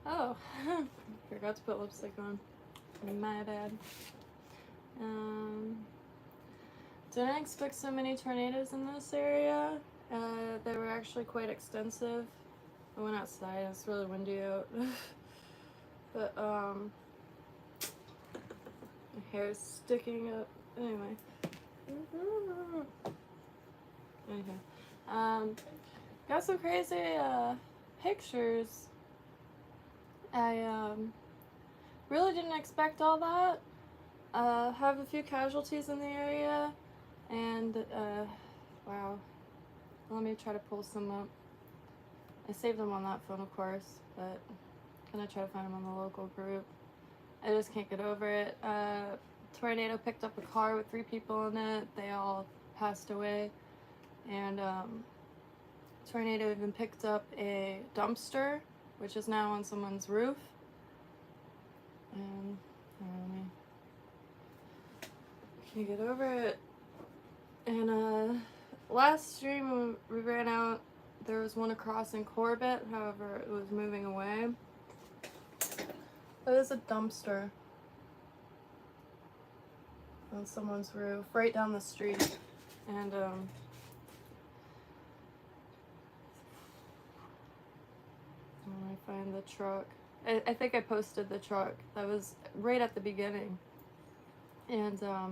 Oh, forgot to put lipstick on. My bad. Didn't expect so many tornadoes in this area. They were actually quite extensive. I went outside, it's really windy out. But, my hair is sticking up. Anyway. Got some crazy, pictures. I, really didn't expect all that. Have a few casualties in the area, and, wow. Let me try to pull some up. I saved them on that phone, of course, but I'm gonna try to find them on the local group. I just can't get over it. Tornado picked up a car with 3 people in it. They all passed away. And, tornado even picked up a dumpster, which is now on someone's roof. And, I can't get over it. And, last stream when we ran out, there was one across in Corbett, however it was moving away. It was a dumpster on someone's roof, right down the street. And, let me find the truck. I think I posted the truck. That was right at the beginning. And, a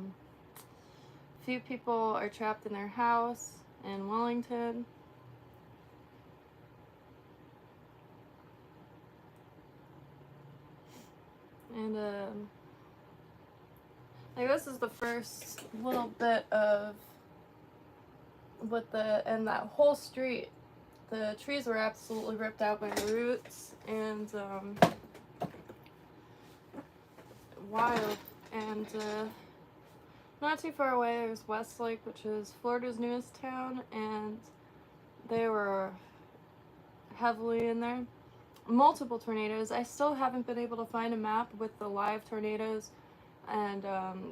few people are trapped in their house in Wellington. And, I guess this is the first little bit of and that whole street, the trees were absolutely ripped out by the roots, and, wild. And, not too far away, there's Westlake, which is Florida's newest town, and they were heavily in there. Multiple tornadoes. I still haven't been able to find a map with the live tornadoes, and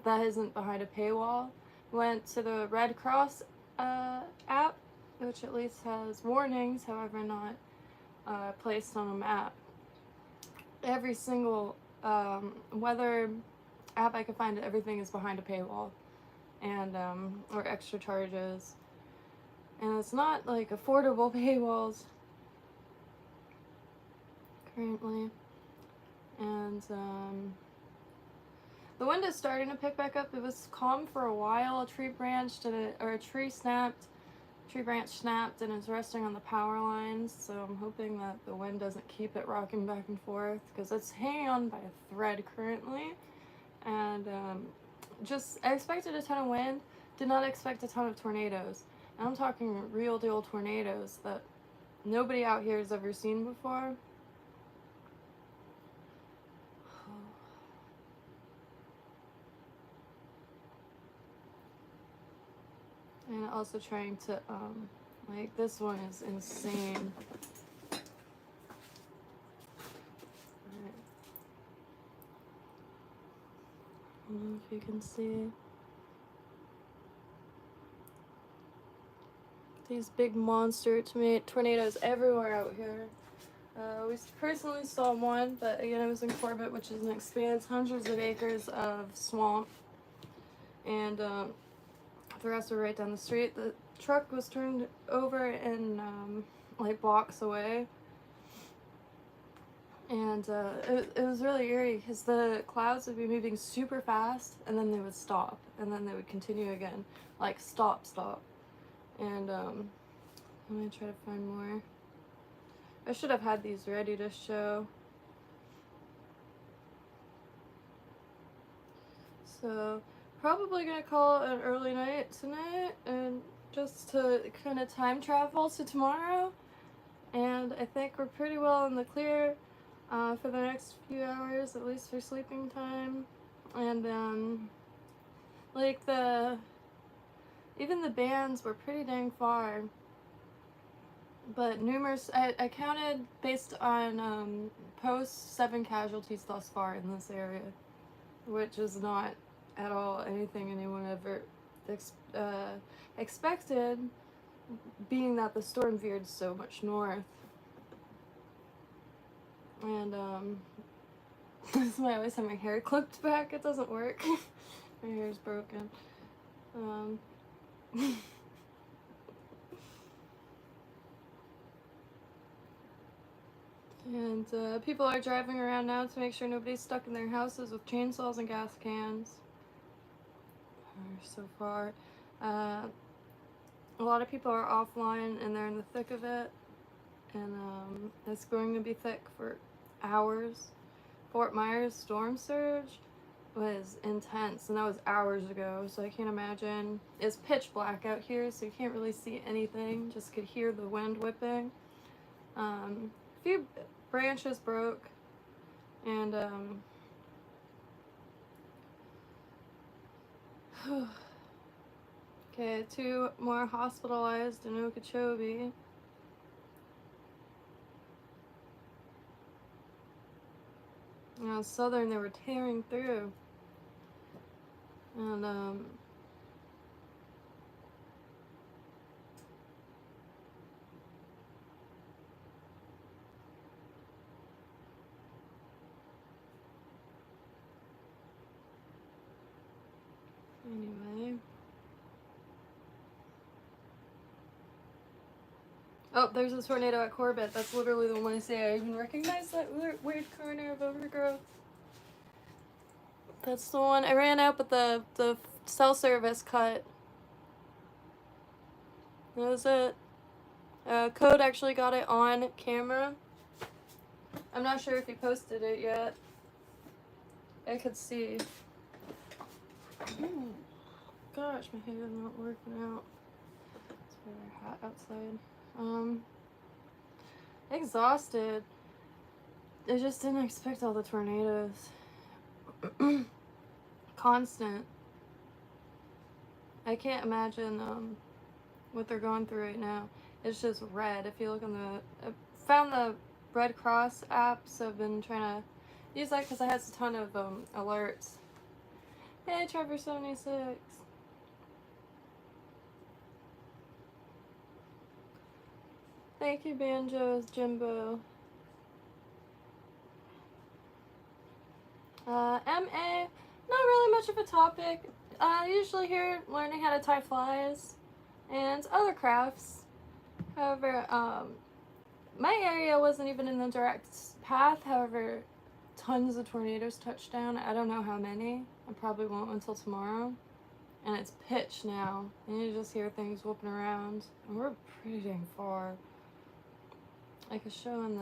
that isn't behind a paywall. Went to the Red Cross app, which at least has warnings, however not placed on a map. Every single weather app I could find, everything is behind a paywall, and or extra charges, and it's not like affordable paywalls currently. And the wind is starting to pick back up. It was calm for a while. A tree branch snapped and is resting on the power lines, so I'm hoping that the wind doesn't keep it rocking back and forth, because it's hanging on by a thread currently. And I expected a ton of wind, did not expect a ton of tornadoes. And I'm talking real deal tornadoes that nobody out here has ever seen before. And also trying to, like, this one is insane. Alright. I don't know if you can see. These big monster tornadoes everywhere out here. We personally saw one, but again, it was in Corbett, which is an expanse, hundreds of acres of swamp. And the rest were right down the street. The truck was turned over and like blocks away. And it was really eerie, because the clouds would be moving super fast, and then they would stop, and then they would continue again, like stop. And I'm gonna try to find more. I should have had these ready to show. So probably gonna call it an early night tonight, and just to kind of time travel to tomorrow. And I think we're pretty well in the clear for the next few hours, at least for sleeping time. And like even the bands were pretty dang far. But numerous, I counted based on posts, 7 casualties thus far in this area, which is not at all anything anyone ever expected, being that the storm veered so much north. And this is why I always have my hair clipped back. It doesn't work. My hair's broken. And people are driving around now to make sure nobody's stuck in their houses with chainsaws and gas cans. So far. A lot of people are offline and they're in the thick of it. And it's going to be thick for hours. Fort Myers storm surge was intense, and that was hours ago, so I can't imagine. It's pitch black out here, so you can't really see anything, just could hear the wind whipping. A few branches broke, and okay, 2 more hospitalized in Okeechobee. Southern, they were tearing through. And anyway. Oh, there's a tornado at Corbett. That's literally the one I say. I even recognize that weird corner of overgrowth. That's the one. I ran out, but the cell service cut. That was it. Code actually got it on camera. I'm not sure if he posted it yet. I could see. Ooh, gosh, my hair is not working out. It's very hot outside. Exhausted. I just didn't expect all the tornadoes. Constant. I can't imagine what they're going through right now. It's just red. If you look on the, I found the Red Cross app, so I've been trying to use that because it has a ton of alerts. Hey, Trevor76. Thank you, Banjos, Jimbo. MA, not really much of a topic. Usually here, learning how to tie flies and other crafts. However, my area wasn't even in the direct path. However, tons of tornadoes touched down. I don't know how many. I probably won't until tomorrow. And it's pitch now. And you just hear things whooping around. And we're pretty dang far. I could show in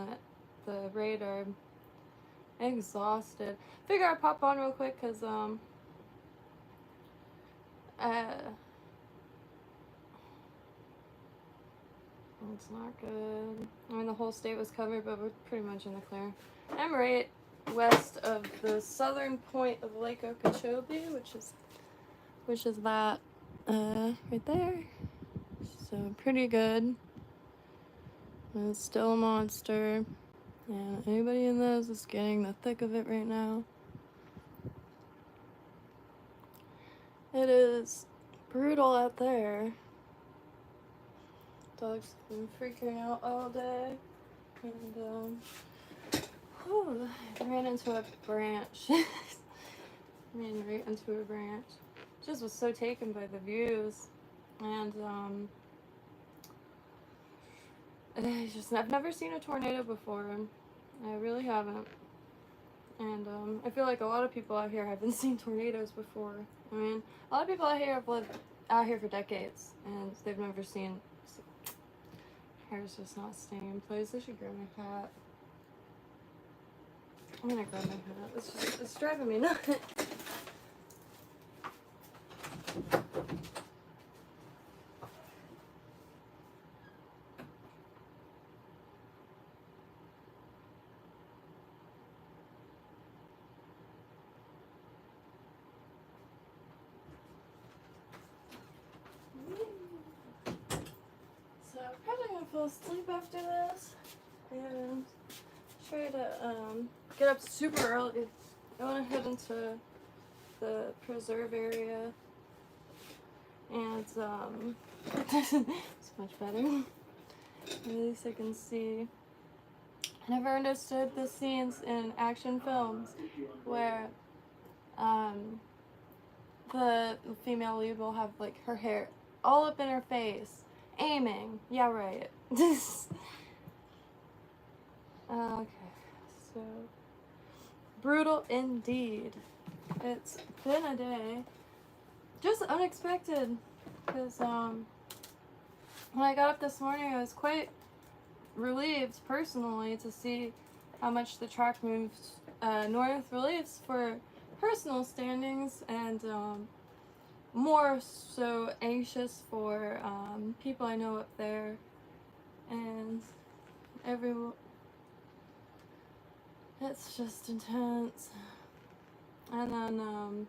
the radar. Exhausted. Figure I'd pop on real quick because it's not good. I mean, the whole state was covered, but we're pretty much in the clear. I'm right west of the southern point of Lake Okeechobee, which is that right there. So pretty good. And it's still a monster. Yeah, anybody in this is getting the thick of it right now. It is brutal out there. Dog's been freaking out all day. And, I ran into a branch. Ran right into a branch. Just was so taken by the views. And, I've never seen a tornado before. I really haven't. And I feel like a lot of people out here haven't seen tornadoes before. I mean, a lot of people out here have lived out here for decades, and they've never seen. Hair's just not staying in place. I should grab my hat. I'm gonna grab my hat. It's driving me nuts. fall asleep after this and try to get up super early. I want to head into the preserve area, and it's much better. At least I can see. I never understood the scenes in action films where the female lead will have like her hair all up in her face, aiming. Yeah, right. Okay, so brutal indeed. It's been a day, just unexpected, because when I got up this morning, I was quite relieved personally to see how much the track moves north, relieves for personal standings, and more so anxious for people I know up there, and it's just intense. And then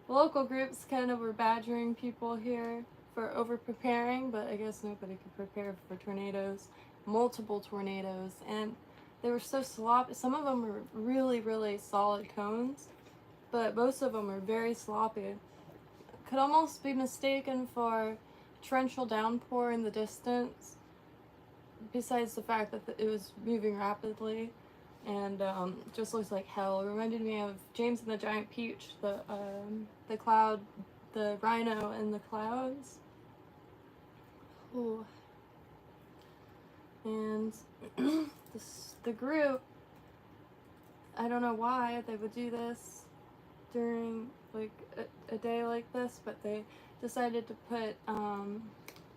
local groups kind of were badgering people here for over preparing, but I guess nobody could prepare for tornadoes, multiple tornadoes, and they were so sloppy. Some of them were really, really solid cones, but most of them were very sloppy. Could almost be mistaken for torrential downpour in the distance, besides the fact that it was moving rapidly, and just looks like hell. It reminded me of James and the Giant Peach, the cloud, the rhino in the clouds. Ooh. And the group, I don't know why they would do this during like a day like this, but they decided to put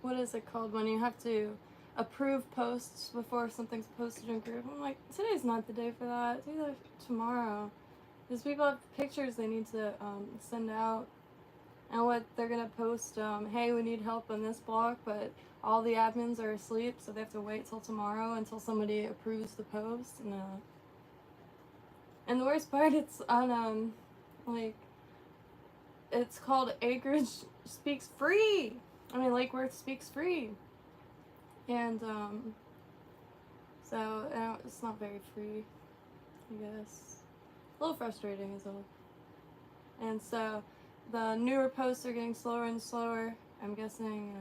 what is it called when you have to approve posts before something's posted in group. I'm like, today's not the day for that. Do that tomorrow. Because people have pictures they need to send out, and what they're gonna post. Hey, we need help on this block, but all the admins are asleep, so they have to wait till tomorrow until somebody approves the post. No. And the worst part, it's on like, it's called Acreage Speaks Free. I mean, Lake Worth Speaks Free. And, so, it's not very free, I guess. A little frustrating is all. And so, the newer posts are getting slower and slower, I'm guessing,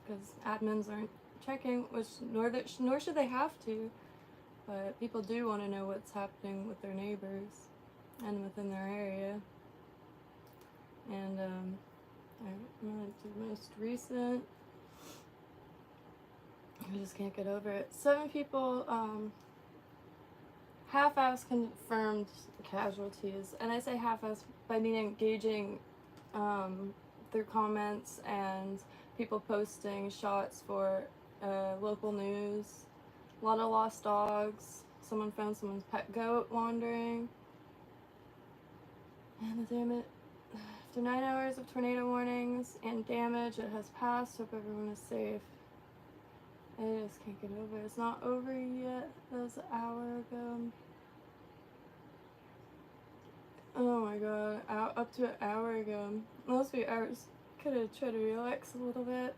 because admins aren't checking, which, nor should they have to, but people do want to know what's happening with their neighbors and within their area. And, I'm gonna do the most recent. I just can't get over it. 7 people, half-ass confirmed casualties, and I say half-ass by meaning gauging through comments and people posting shots for local news. A lot of lost dogs. Someone found someone's pet goat wandering. And damn it. After 9 hours of tornado warnings and damage, it has passed. Hope everyone is safe. I just can't get over it. It's not over yet. That was an hour ago. Oh my god. Up to an hour ago. Most few hours. Could have tried to relax a little bit.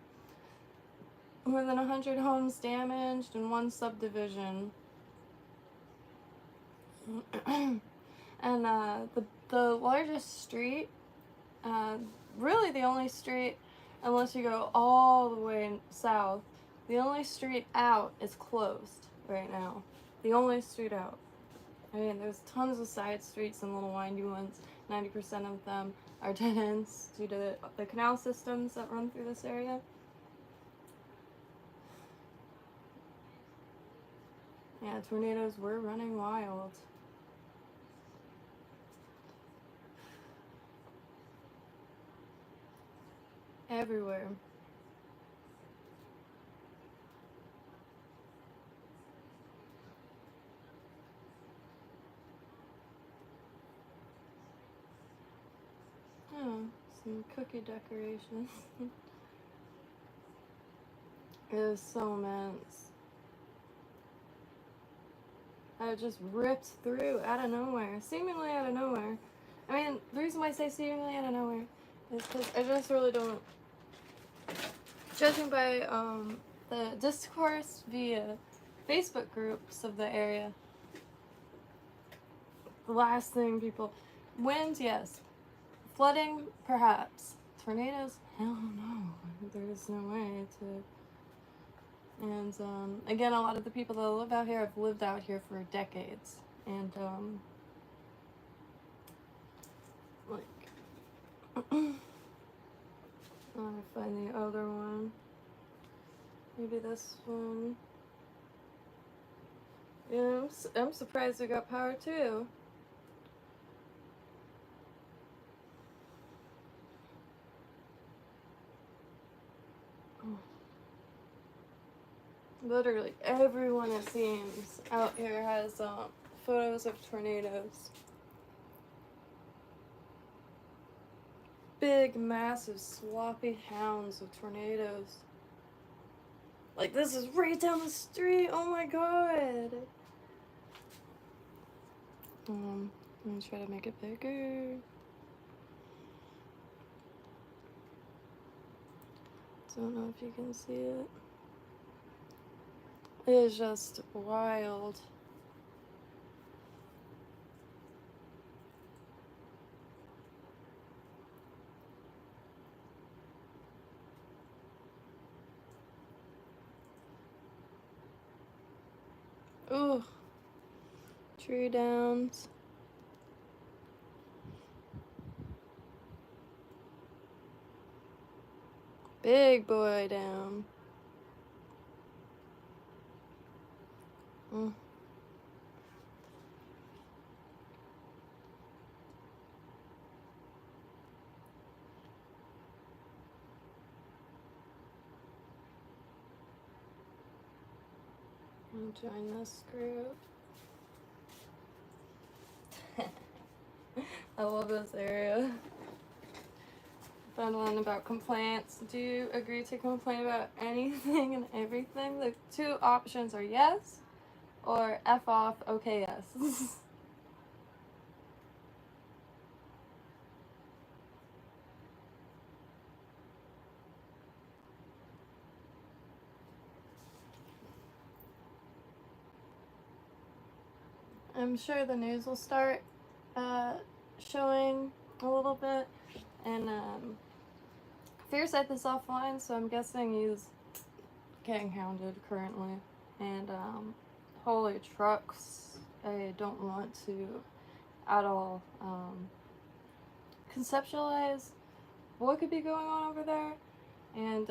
More than 100 homes damaged in one subdivision. And the largest street, really the only street, unless you go all the way south, the only street out is closed right now. The only street out. I mean, there's tons of side streets and little windy ones. 90% of them are dead ends due to the canal systems that run through this area. Yeah, tornadoes were running wild. Everywhere. Oh, some cookie decorations. It was so immense. It just ripped through out of nowhere, seemingly out of nowhere. I mean, the reason why I say seemingly out of nowhere is because I just really don't. Judging by the discourse via Facebook groups of the area. The last thing people... Wind, yes. Flooding, perhaps. Tornadoes, hell no. There's no way to... And, again, a lot of the people that live out here have lived out here for decades. And, like... I'm gonna find the other one. Maybe this one. Yeah, I'm surprised we got power too. Literally everyone, it seems, out here has photos of tornadoes. Big, massive, sloppy hounds of tornadoes. Like, this is right down the street. Oh my god. Let me try to make it bigger. Don't know if you can see it. It is just wild. Ooh. Tree downs. Big boy down. I'm gonna join this group. I love this area. Fun one about complaints. Do you agree to complain about anything and everything? The two options are yes or F off, okay, yes. I'm sure the news will start showing a little bit, and Fear set this offline, so I'm guessing he's getting hounded currently. And holy trucks, I don't want to at all conceptualize what could be going on over there. And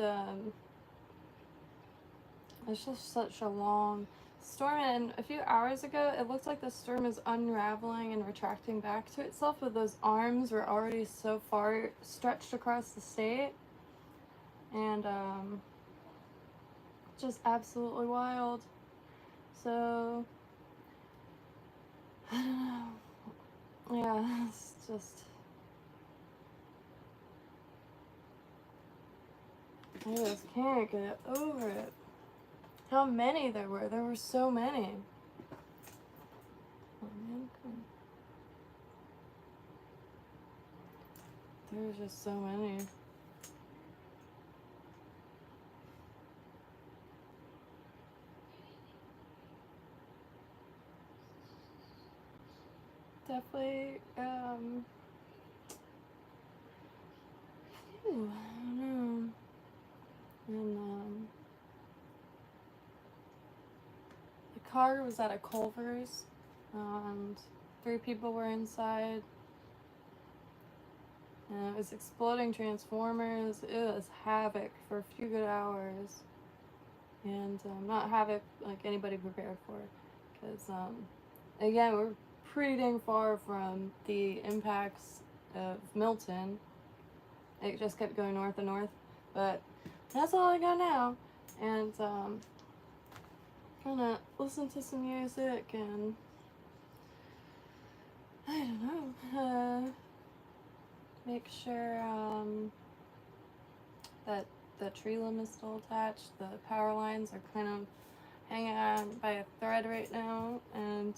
it's just such a long storm, and a few hours ago it looked like the storm is unraveling and retracting back to itself, but those arms were already so far stretched across the state. And just absolutely wild. So I don't know. Yeah, it's just, I just can't get over it. How many there were. There were so many. Oh man, there was just so many. Definitely, I don't know. And, the car was at a Culver's, and 3 people were inside. And it was exploding transformers. It was havoc for a few good hours. And not havoc like anybody prepared for. Because, again, we're pretty dang far from the impacts of Milton. It just kept going north and north. But that's all I got now. And gonna listen to some music and I don't know, make sure that the tree limb is still attached. The power lines are kind of hanging on by a thread right now, and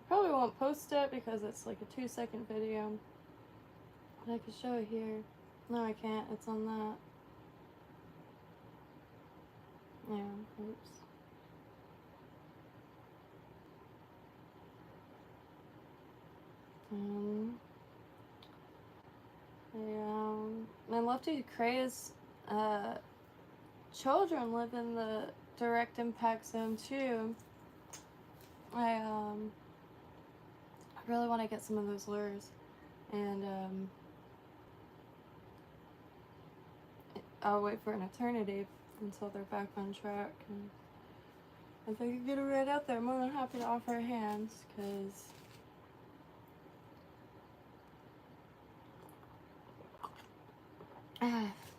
probably won't post it because it's like a 2-second video. But I could show it here. No, I can't. It's on that. Yeah, oops. My lefty craze children live in the direct impact zone too. I really want to get some of those lures, and I'll wait for an eternity until they're back on track. And if I could get it right out there, I'm more than happy to offer a hand, because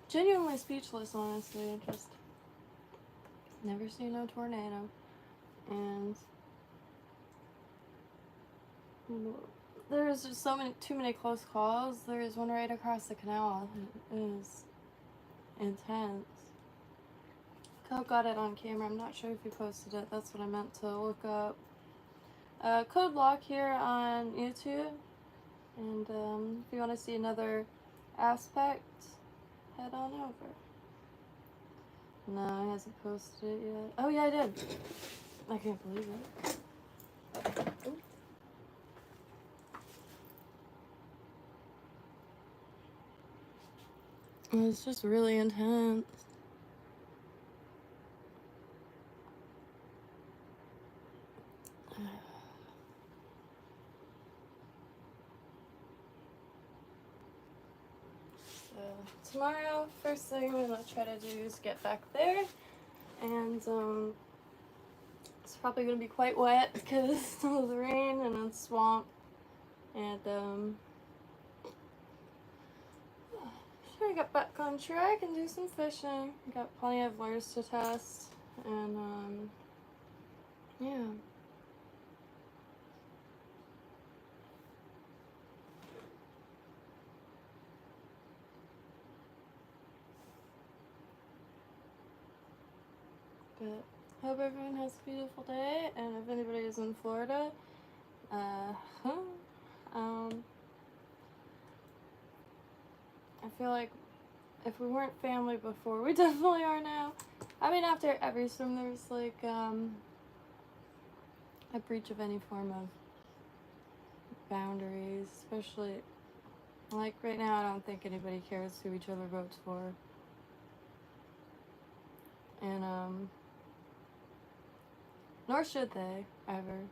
genuinely speechless, honestly. Just never seen no tornado, and there's just too many close calls. There's one right across the canal. It is intense. Code got it on camera. I'm not sure if he posted it. That's what I meant to look up. Code block here on YouTube. And if you want to see another aspect, head on over. No, he hasn't posted it yet. Oh yeah, I did. I can't believe it. It's just really intense. So tomorrow, first thing I'm gonna try to do is get back there, and it's probably gonna be quite wet because of the rain and it's swamp, and try to get back on track and do some fishing. Got plenty of lures to test, and yeah. But hope everyone has a beautiful day, and if anybody is in Florida, I feel like if we weren't family before, we definitely are now. I mean, after every storm, there's like a breach of any form of boundaries, especially like right now. I don't think anybody cares who each other votes for, and nor should they ever.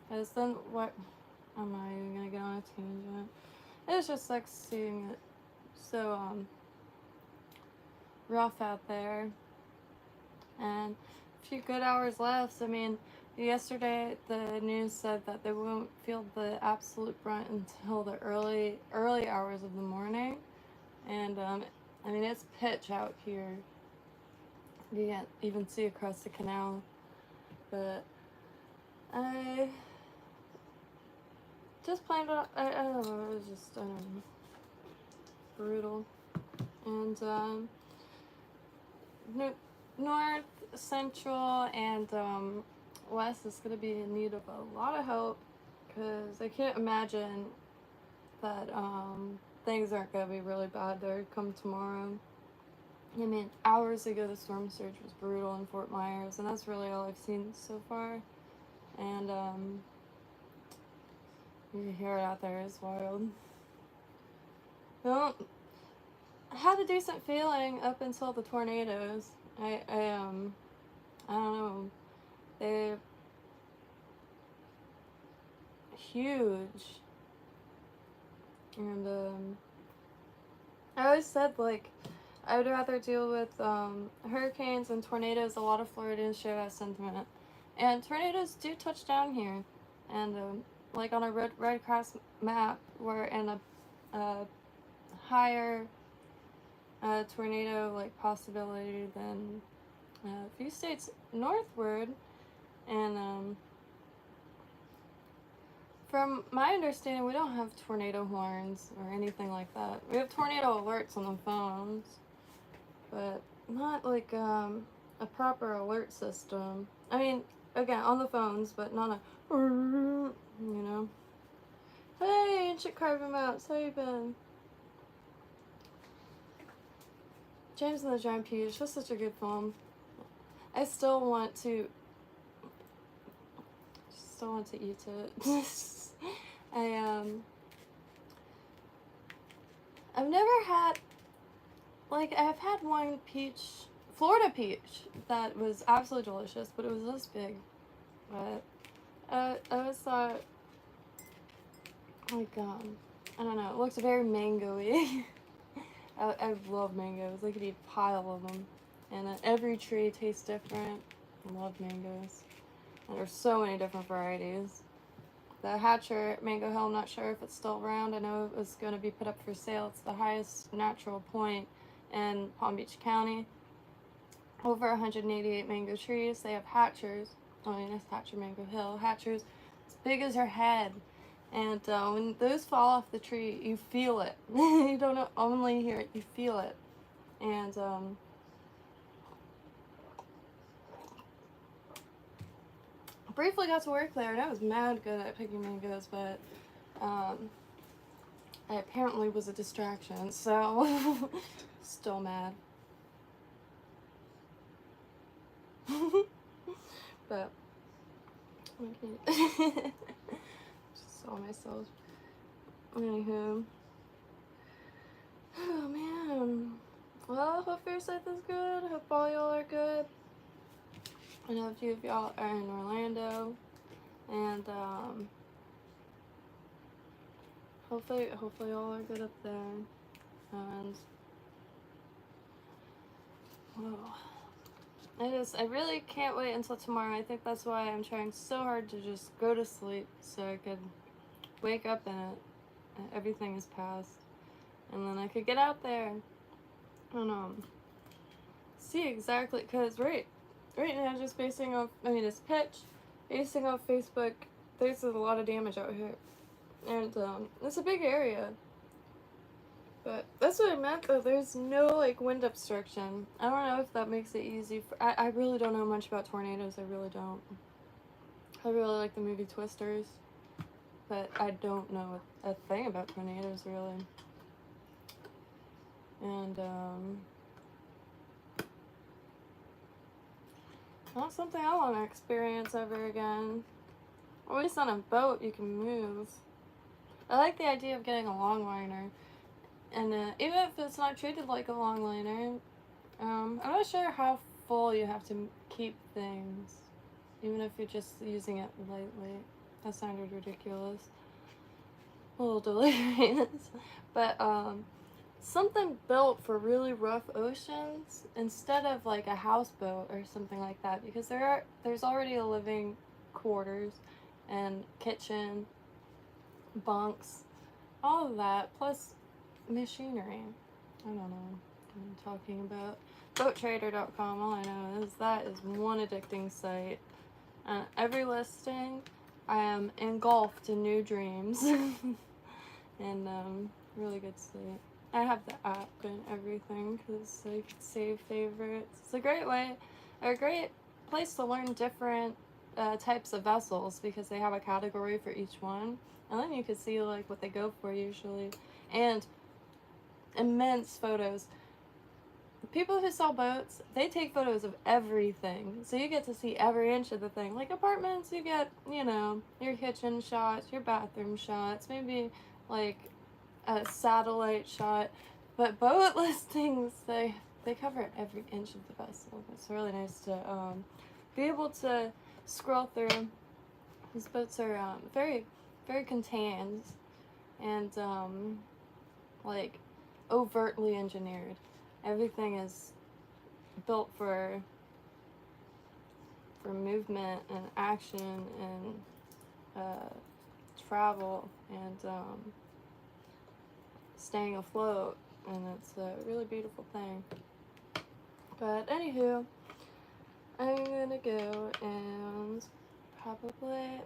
Because then what? I'm not even gonna get on a tangent. It's just like seeing it so rough out there, and a few good hours left. I mean, yesterday the news said that they won't feel the absolute brunt until the early hours of the morning, and I mean, it's pitch out here. You can't even see across the canal, but I just planned it. I don't know. It was just brutal, and north, central, and west is going to be in need of a lot of help, because I can't imagine that things aren't going to be really bad there come tomorrow. I mean, hours ago the storm surge was brutal in Fort Myers, and that's really all I've seen so far. And you hear it out there, it's wild. Well, I had a decent feeling up until the tornadoes. I don't know. They're huge. And I always said, like, I would rather deal with hurricanes and tornadoes. A lot of Floridians share that sentiment. And tornadoes do touch down here. And like on a Red Cross map, we're in a higher tornado like possibility than a few states northward. And from my understanding, we don't have tornado horns or anything like that. We have tornado alerts on the phones, but not like a proper alert system. I mean, again, on the phones, but not a, you know. Hey, ancient carbon mouse, how you been? James and the Giant Peach, just such a good film. I still want to eat it. I've never had, like, I've had one peach, Florida peach, that was absolutely delicious, but it was this big. But I always thought, like, I don't know, it looks very mango-y. I love mangoes. I could eat a pile of them. And every tree tastes different. I love mangoes. And there's so many different varieties. The Hatcher Mango Hill, I'm not sure if it's still around. I know it was going to be put up for sale. It's the highest natural point in Palm Beach County. Over 188 mango trees. They have Hatchers. I mean, it's Hatcher Mango Hill. Hatchers as big as your head. And when those fall off the tree, you feel it. You don't only hear it, you feel it. And briefly got to work there, and I was mad good at picking mangoes, but I apparently was a distraction, so still mad. But okay. Just saw myself. Anywho. Oh man. Well, hope your site is good. Hope all y'all are good. I know a few of y'all are in Orlando, and hopefully y'all are good up there. And whoa, I really can't wait until tomorrow. I think that's why I'm trying so hard to just go to sleep so I could wake up in it. Everything is past, and then I could get out there and see exactly, because right now, just basing off, I mean, it's pitch, basing off Facebook, there's a lot of damage out here, and it's a big area, but that's what I meant, though. There's no, like, wind obstruction. I don't know if that makes it easy for, I really don't know much about tornadoes. I really don't. I really like the movie Twisters, but I don't know a thing about tornadoes, really. And not something I want to experience ever again. At least on a boat you can move. I like the idea of getting a longliner, and even if it's not treated like a longliner, I'm not sure how full you have to keep things, even if you're just using it lightly. That sounded ridiculous. A little delirious. But something built for really rough oceans instead of like a houseboat or something like that, because there's already a living quarters and kitchen, bunks, all of that, plus machinery. I don't know what I'm talking about. BoatTrader.com, all I know is that is one addicting site. Every listing, I am engulfed in new dreams. And really good site. I have the app and everything because I could save favorites. It's a great way, a great place to learn different types of vessels, because they have a category for each one, and then you can see like what they go for usually, and immense photos. The people who sell boats, they take photos of everything, so you get to see every inch of the thing. Like apartments, you get, you know, your kitchen shots, your bathroom shots, maybe like a satellite shot, but boat listings, they cover every inch of the vessel. It's really nice to be able to scroll through. These boats are very, very contained and like overtly engineered. Everything is built for movement and action and travel and staying afloat, and it's a really beautiful thing. But anywho, I'm gonna go and probably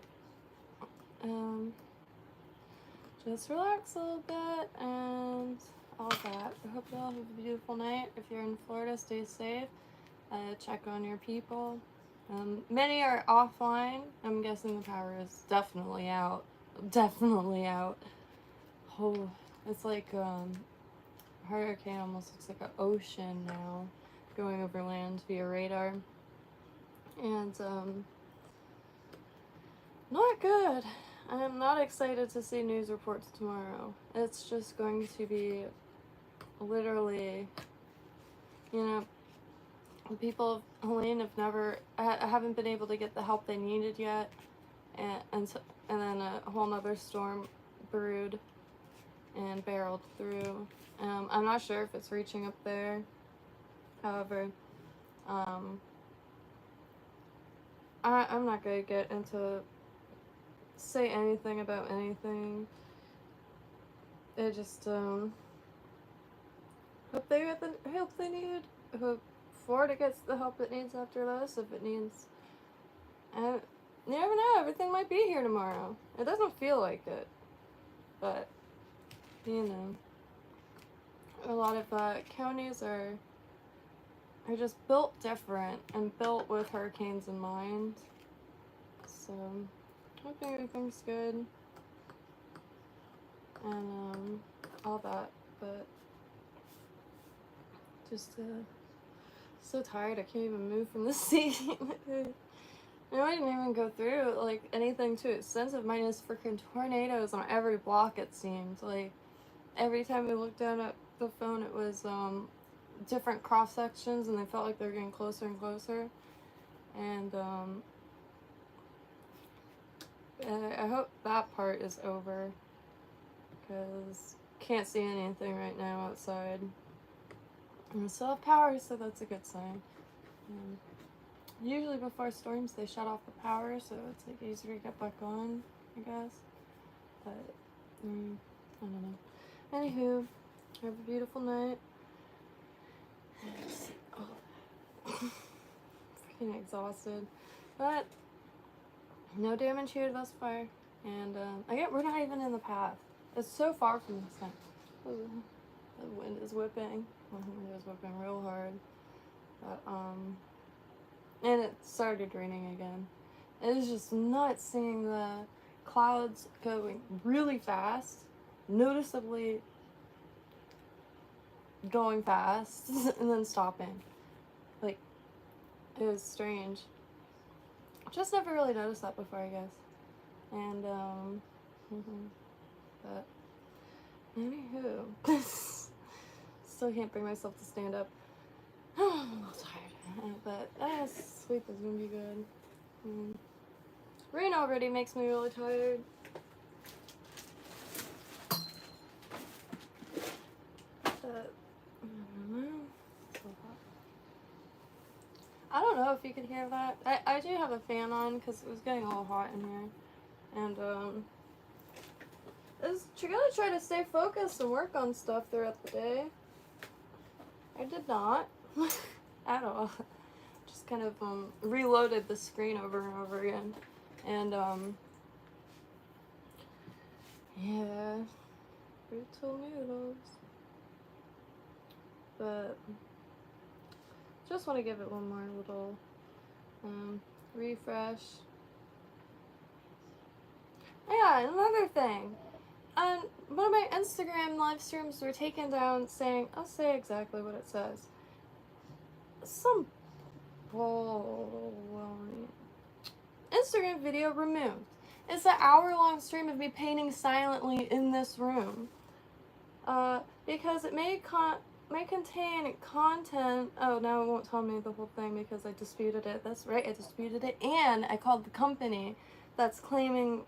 just relax a little bit and all that. I hope you all have a beautiful night. If you're in Florida, stay safe. Check on your people. Many are offline. I'm guessing the power is definitely out. Definitely out. Oh, it's like hurricane almost looks like an ocean now, going over land via radar. And, not good. I'm not excited to see news reports tomorrow. It's just going to be literally, you know, the people of Helene haven't been able to get the help they needed yet, and then a whole nother storm brewed and barreled through. I'm not sure if it's reaching up there. However, I'm not gonna get into say anything about anything. I just hope they get the help they need. Hope Florida gets the help it needs after this. If it needs, you never know. Everything might be here tomorrow. It doesn't feel like it, but you know, a lot of counties are just built different and built with hurricanes in mind. So hoping everything's good and all that, but just so tired I can't even move from the seat. I didn't even go through like anything too extensive, minus freaking tornadoes on every block. It seemed like every time we looked down at the phone it was different cross sections, and they felt like they were getting closer and closer. And I hope that part is over, because can't see anything right now outside. And we still have power, so that's a good sign. Usually before storms they shut off the power, so it's like easier to get back on, I guess. But I don't know. Anywho, have a beautiful night. Freaking exhausted, but no damage here thus far. And again, we're not even in the path. It's so far from this thing. Ooh, the wind is whipping. The wind is whipping real hard. But and it started raining again. It is just nuts seeing the clouds going really fast, noticeably going fast, and then stopping. Like, it was strange. Just never really noticed that before, I guess. And, but, anywho, still can't bring myself to stand up. I'm a little tired, but sleep is gonna be good. Rain already makes me really tired. But, I don't know if you could hear that. I do have a fan on because it was getting a little hot in here. And, you're gonna try to stay focused and work on stuff throughout the day. I did not. At all. Just kind of, reloaded the screen over and over again. And, yeah. Brutal noodles. But just want to give it one more little refresh. Yeah, another thing. One of my Instagram live streams were taken down saying, I'll say exactly what it says. Some bull. Instagram video removed. It's an hour-long stream of me painting silently in this room. Because it may contain content. Oh, now it won't tell me the whole thing because I disputed it. That's right, I disputed it. And I called the company that's claiming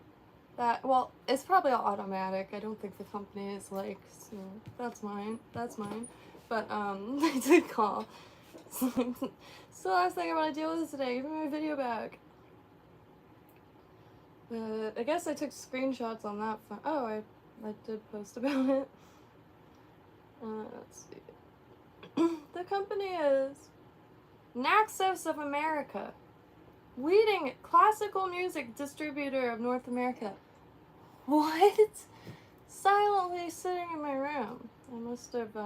that, well, it's probably all automatic. I don't think the company is like, so that's mine. But, they did call. So the last thing I want to deal with today. Give me my video back. But I guess I took screenshots on that phone. Oh, I did post about it. Let's see. The company is Naxos of America, leading classical music distributor of North America. What? Silently sitting in my room. I must have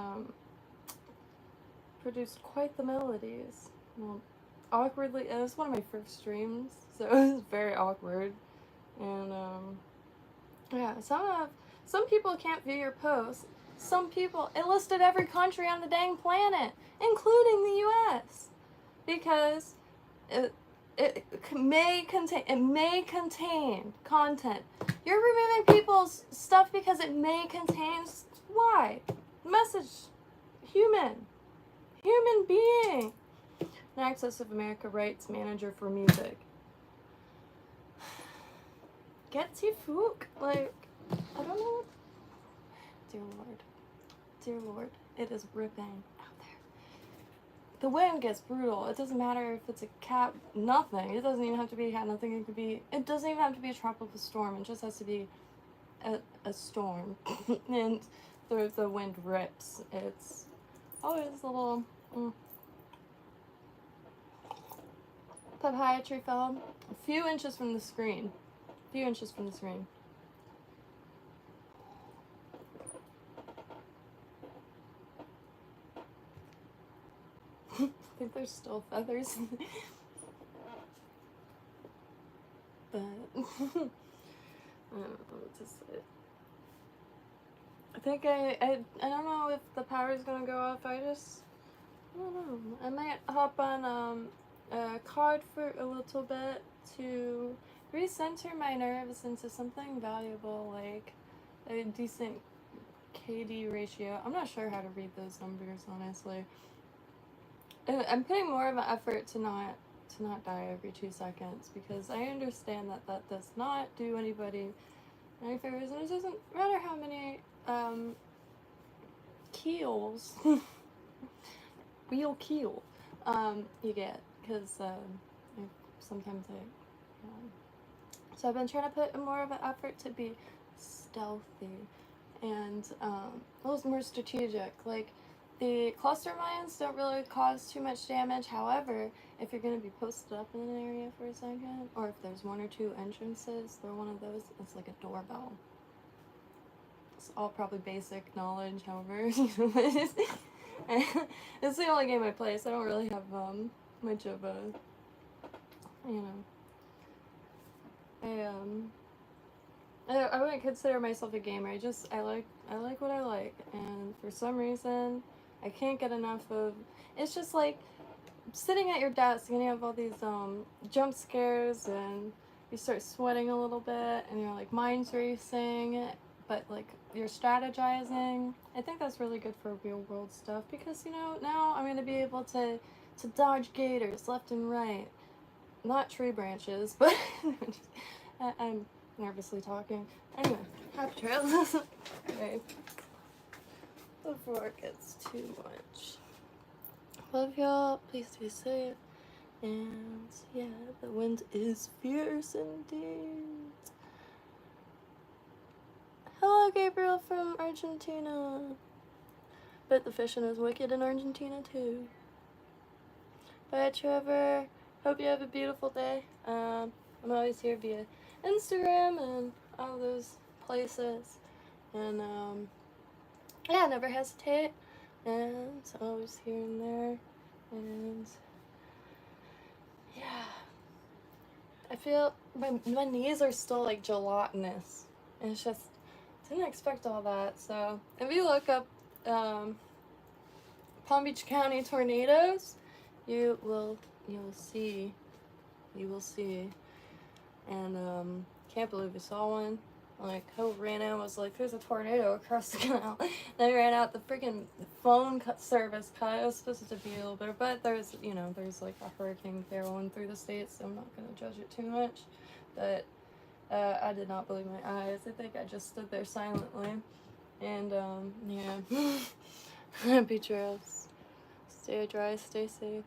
produced quite the melodies. Well, awkwardly, it was one of my first streams, so it was very awkward. And yeah, some people can't view your posts. some people, it listed every country on the dang planet, including the US, because it may contain content. You're removing people's stuff because it may contain, why? Message, human being. An Access of America rights manager for music. Get Tifuk, like, I don't know what, dear lord, it is ripping out there. The wind gets brutal. It doesn't matter if it's a cat, nothing. It doesn't even have to be a cat, nothing. It doesn't even have to be a tropical storm. It just has to be a storm. And the wind rips. It's always a little papaya tree fell a few inches from the screen. I think there's still feathers. But I don't know what to say. I think I don't know if the power's gonna go off. I don't know. I might hop on a card for a little bit to recenter my nerves into something valuable, like a decent KD ratio. I'm not sure how to read those numbers, honestly. I'm putting more of an effort to not die every 2 seconds, because I understand that does not do anybody any favors, and it doesn't matter how many keels keel you get, because sometimes so I've been trying to put more of an effort to be stealthy and a little more strategic. Like, the cluster mines don't really cause too much damage. However, if you're going to be posted up in an area for a second, or if there's 1 or 2 entrances, throw one of those. It's like a doorbell. It's all probably basic knowledge, however. It's the only game I play, so I don't really have much of a, I wouldn't consider myself a gamer. I like what I like, and for some reason I can't get enough of. It's just like sitting at your desk and you have all these jump scares, and you start sweating a little bit, and you're like mind's racing, but like you're strategizing. I think that's really good for real world stuff, because now I'm gonna be able to dodge gators left and right, not tree branches, but I'm nervously talking. Anyway, happy trails. Okay. Before it gets too much. Love y'all. Please stay safe. And yeah, the wind is fierce indeed. Hello, Gabriel from Argentina. Bet the fishing is wicked in Argentina too. Bye, Trevor. Hope you have a beautiful day. I'm always here via Instagram and all those places. And yeah, never hesitate. And always here and there. And yeah, I feel my knees are still like gelatinous. And it's just, didn't expect all that. So if you look up Palm Beach County tornadoes, you will see. And can't believe we saw one. Like, who ran out was like, there's a tornado across the canal. They ran out, the freaking phone service cut. It was supposed to be a little bit, but there's like a hurricane going through the states, so I'm not going to judge it too much. But I did not believe my eyes. I think I just stood there silently. And yeah, happy trails. Stay dry, stay safe.